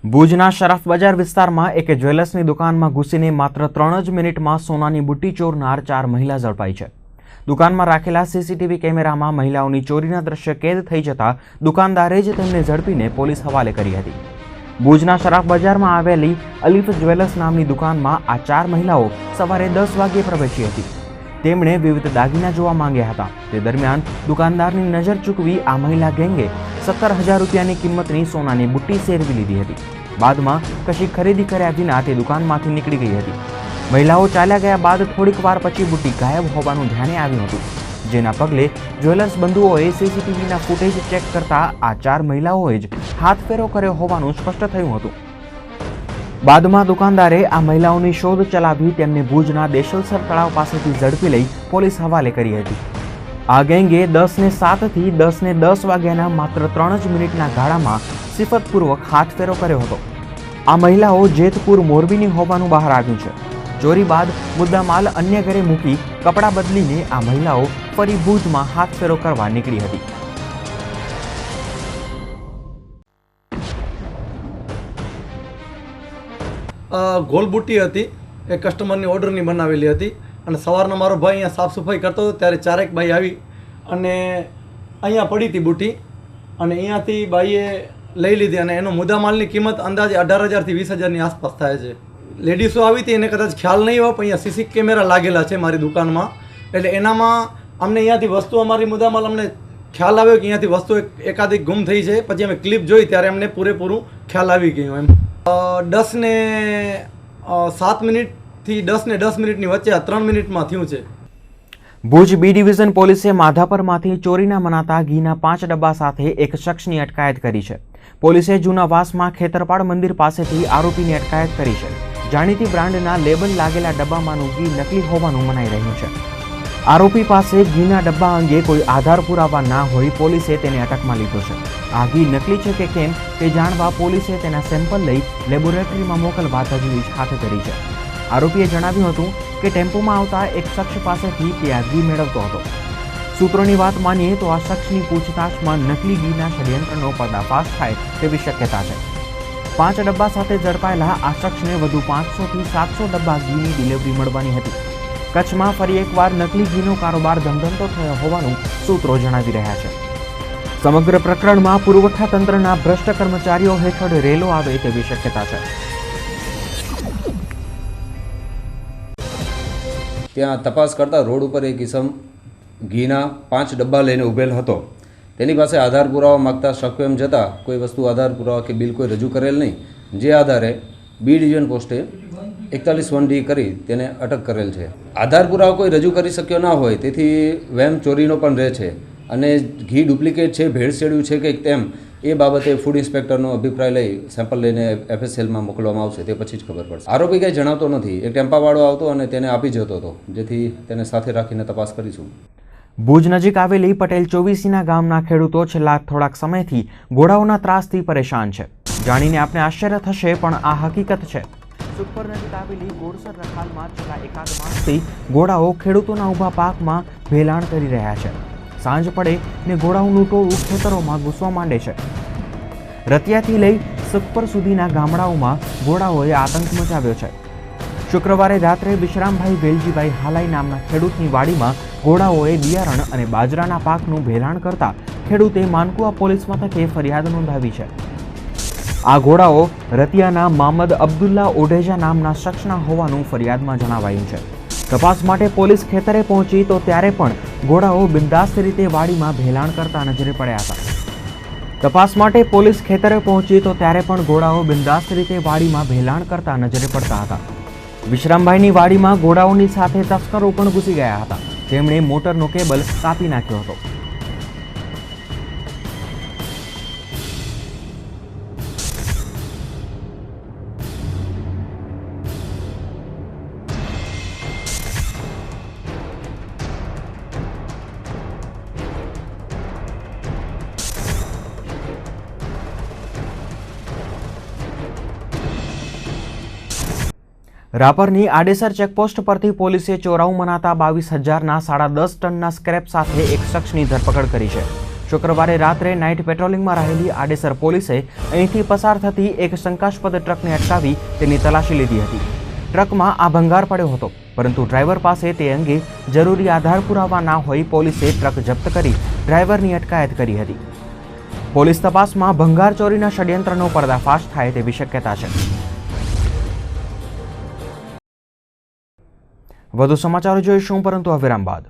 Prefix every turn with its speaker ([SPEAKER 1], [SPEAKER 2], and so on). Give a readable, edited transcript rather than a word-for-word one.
[SPEAKER 1] ભુજના શરફ બજાર વિસ્તારમાં એક જ્વેલર્સની દુકાનમાં ઘૂસીને માત્ર 3 જ મિનિટમાં સોનાની બુટ્ટી ચોરનાર 4 મહિલા ઝડપાઈ છે। દુકાનમાં રાખેલા સીસીટીવી કેમેરામાં મહિલાઓની ચોરીના દ્રશ્ય કેદ થઈ જતા દુકાનદારે જ તેમને ઝડપીને પોલીસ હવાલે કરી હતી। ભુજના શરફ બજારમાં આવેલી અલીફ જ્વેલર્સ નામની દુકાનમાં આ 4 મહિલાઓ સવારે 10 વાગ્યે પ્રવેશી હતી। તેમણે વિવિધ દાગીના જોવા માંગ્યા હતા। તે દરમિયાન દુકાનદારની નજર ચૂકવી આ મહિલા ગેંગે 17,000 રૂપિયાની કિંમતની સોનાની બુટ્ટી સેરવી લીધી હતી। બાદમાં કશી ખરીદી કર્યા વિના તે દુકાનમાંથી નીકળી ગઈ હતી। મહિલાઓ ચાલ્યા ગયા બાદ થોડીક વાર પછી બુટ્ટી ગાયબ હોવાનું ધ્યાને આવ્યું હતું, જેના પગલે જ્વેલર્સ બંધુઓએ સીસીટીવીના ફૂટેજ ચેક કરતા આ 4 મહિલાઓએ જ હાથફેરો કર્યો હોવાનું સ્પષ્ટ થયું હતું। બાદમાં દુકાનદારે આ મહિલાઓની શોધ ચલાવી તેમને ભુજના દેશલસર તળાવ પાસેથી ઝડપી લઈ પોલીસ હવાલે કરી હતી। આ ગેંગે 10:07 થી 10:10 વાગ્યાના માત્ર 3 જ મિનિટના ગાળામાં સિફતપૂર્વક હાથફેરો કર્યો હતો। આ મહિલાઓ જેતપુર મોરબીની હોવાનું બહાર આવ્યું છે। ચોરી બાદ મુદ્દામાલ અન્ય ઘરે મૂકી કપડાં બદલીને આ મહિલાઓ ફરી ભુજમાં હાથફેરો કરવા નીકળી હતી।
[SPEAKER 2] ગોલ બુટ્ટી હતી એ કસ્ટમરની ઓર્ડરની બનાવેલી હતી અને સવારના મારો ભાઈ અહીંયા સાફ સફાઈ કરતો હતો ત્યારે 4 બાઈ આવી અને અહીંયા પડી હતી બુટ્ટી અને અહીંયાથી બાઈએ લઈ લીધી અને એનો મુદ્દામાલની કિંમત અંદાજે 18,000 થી 20,000ની આસપાસ થાય છે। લેડીઝો આવી હતી એને કદાચ ખ્યાલ નહીં હોય, પણ અહીંયા સીસી કેમેરા લાગેલા છે મારી દુકાનમાં, એટલે એનામાં અમને અહીંયાથી વસ્તુ અમારી મુદ્દામાલ અમને ખ્યાલ આવ્યો કે અહીંયાથી વસ્તુ એકાધિક ગુમ થઈ છે। પછી અમે ક્લિપ જોઈ ત્યારે અમને પૂરેપૂરું ખ્યાલ આવી ગયું। એમ 10:07 મિનિટથી 10:10 મિનિટની વચ્ચે આ 3 મિનિટમાં થયું છે।
[SPEAKER 1] ભુજ બી ડિવિઝન પોલીસે માધાપરમાંથી ચોરીના મનાતા ઘીના 5 ડબ્બા સાથે એક શખ્સની અટકાયત કરી છે। પોલીસે જૂના વાસમાં ખેતરપાળ મંદિર પાસેથી આરોપીની અટકાયત કરી છે। જાણીતી બ્રાન્ડના લેબલ લાગેલા ડબ્બામાંનું ઘી નકલી હોવાનું મનાઈ રહ્યું છે। આરોપી પાસે ઘીના ડબ્બા અંગે કોઈ આધાર પુરાવા ના હોય પોલીસે તેને અટકમાં લીધો છે। આ ઘી નકલી છે કે કેમ તે જાણવા પોલીસે તેના સેમ્પલ લઈ લેબોરેટરીમાં મોકલવા તજવીજ હાથ ધરી છે। આરોપીએ જણાવ્યું હતું કે ટેમ્પોમાં આવતા એક શખ્સ પાસેથી તે આ ઘી મેળવતો હતો। સૂત્રોની વાત માનીએ તો આ શખ્સની પૂછતાછમાં નકલી ઘીના ષડયંત્રનો પર્દાફાશ થાય તેવી શક્યતા છે। 5 ડબ્બા સાથે ઝડપાયેલા આ શખ્સને વધુ 500 થી 700 ડબ્બા ઘીની ડિલિવરી મળવાની હતી। કચ્છમાં ફરી એકવાર નકલી ઘીનો કારોબાર ધમધમતો થયો હોવાનું સૂત્રો જણાવી રહ્યા છે। સમગ્ર પ્રકરણમાં પુરવઠા તંત્રના ભ્રષ્ટ કર્મચારીઓ હેઠળ રેલો આવે તેવી શક્યતા છે।
[SPEAKER 3] ત્યાં તપાસ કરતા રોડ ઉપર એક ઇસમ ઘીના 5 ડબ્બા લઈને ઉભેલ હતો। તેની પાસે આધાર પુરાવા માગતા શક એમ જતાં કોઈ વસ્તુ આધાર પુરાવા કે બિલ કોઈ રજૂ કરેલ નહીં, જે આધારે બી ડિવિઝન પોસ્ટે 41(1) કરી તેને અટક કરેલ છે। આધાર પુરાવા કોઈ રજૂ કરી શક્યો ના હોય તેથી વહેમ ચોરીનો પણ રહે છે અને ઘી ડુપ્લિકેટ છે, ભેળસેળ્યું છે કે તેમ એ બાબતે ફૂડ ઇન્સ્પેક્ટરનો અભિપ્રાય લઈ સેમ્પલ લઈને FSLમાં મોકલવામાં આવશે, તે પછી જ ખબર પડશે। આરોપી કંઈ જણાવતો નથી। એક ટેમ્પાવાળો આવતો અને તેને આપી જતો હતો, જેથી તેને સાથે રાખીને તપાસ કરીશું।
[SPEAKER 1] ભુજ નજીક આવેલી પટેલ 24 ગામના ખેડૂતો છેલ્લા થોડાક સમયથી ઘોડાઓના ત્રાસથી પરેશાન છે। જાણીને આપને આશ્ચર્ય થશે, પણ આ હકીકત છે। સુખપર નજીક આવેલી ગોળસર રખાલમાં છેલ્લા એકાદ માસથી ઘોડાઓ ખેડૂતોના ઊભા પાકમાં ભેલાણ કરી રહ્યા છે। સાંજ પડે ને ઘોડાઓનું ટોળું ખેતરોમાં ઘૂસવા માંડે છે। રતિયાથી લઈ સુખપર સુધીના ગામડાઓમાં ઘોડાઓએ આતંક મચાવ્યો છે। શુક્રવારે રાત્રે વિશ્રામભાઈ વેલજીભાઈ હાલાઈ નામના ખેડૂતની વાડીમાં ઘોડાઓએ બિયારણ અને બાજરાના પાકનું ભેલાણ કરતા ખેડૂતે માનકુવા પોલીસ મથકે ફરિયાદ નોંધાવી છે। આ ઘોડાઓ રતિયાના મામદ અબ્દુલ્લા ઓઢેજા નામના શખ્સના હોવાનું ફરિયાદમાં જણાવાયું છે। તપાસ માટે પોલીસ ખેતરે પહોંચી તો ત્યારે પણ ઘોડાઓ બિંદાસ્ત રીતે વાડીમાં ભેલાણ કરતા નજરે પડ્યા હતા। તપાસ માટે પોલીસ ખેતરે પહોંચી તો ત્યારે પણ ઘોડાઓ બિંદાસ્ત રીતે વાડીમાં ભેલાણ કરતા નજરે પડતા હતા। વિશ્રામભાઈની વાડીમાં ઘોડાઓની સાથે તસ્કરો પણ ઘૂસી ગયા હતા। તેમણે મોટરનો કેબલ કાપી નાખ્યો હતો। રાપરની આડેસર ચેકપોસ્ટ પરથી પોલીસે ચોરાઉ મનાતા 22,000ના 10.5 ટનના સ્ક્રેપ સાથે એક શખ્સની ધરપકડ કરી છે। શુક્રવારે રાત્રે નાઇટ પેટ્રોલિંગમાં રહેલી આડેસર પોલીસે અહીંથી પસાર થતી એક શંકાસ્પદ ટ્રકને અટકાવી તેની તલાશી લીધી હતી. ટ્રકમાં આ ભંગાર પડ્યો હતો, પરંતુ ડ્રાઈવર પાસે તે અંગે જરૂરી આધાર પુરાવા ના હોઈ પોલીસે ટ્રક જપ્ત કરી ડ્રાઈવરની અટકાયત કરી હતી. પોલીસ તપાસમાં ભંગાર ચોરીના ષડયંત્રનો પર્દાફાશ થાય તેવી શક્યતા છે. વધુ સમાચારો જોઈશું, પરંતુ આ વિરામ બાદ.